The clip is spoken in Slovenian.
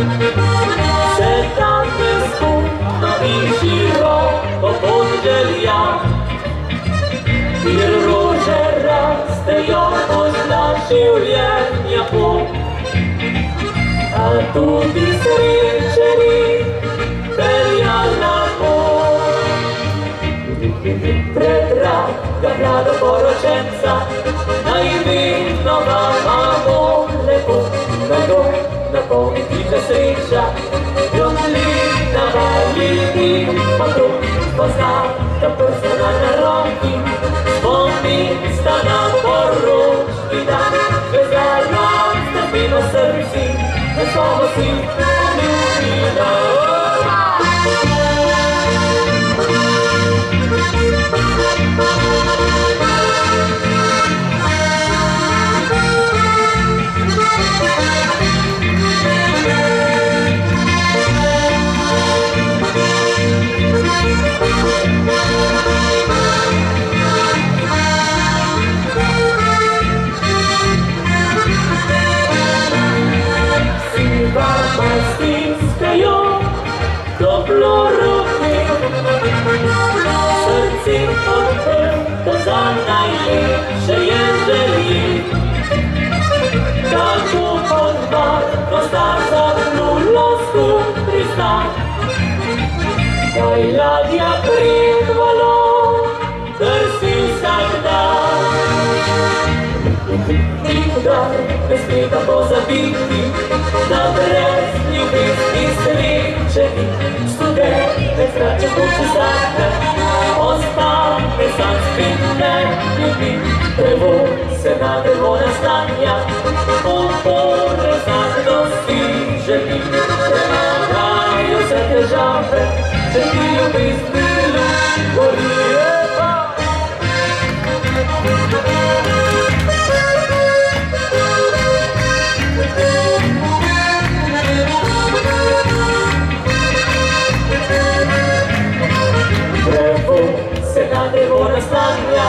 Że tam jest smutno i sziroko poddzielja. I róże rasteją oznaczył lienia pół. A tu disriceri per la Pretra, gablado porocenza, najvinova amore na pomnikice sreća, ljubljina valiti, pa tu pozna da persona na roki, spomni sta na poručki dan, vezala sta fino srci, da samo si ljubljina. Stiskają do pluruchy, serce otwarte za najlepsze, jeżeli tak upodbarno starza królowsku Chrysta. Daj ladia prihvalo, drsi всегда. Nikdar ne smeta pozabiti na brez ljubezni srečeni. Študente zrače hoče zadnje, ostane sam spet ne ljubi. Drevo se na drevo naslanja, opore zadnosti želi. Premagajo se težave, če ti ljubezni gori. Se na drevo naslanja,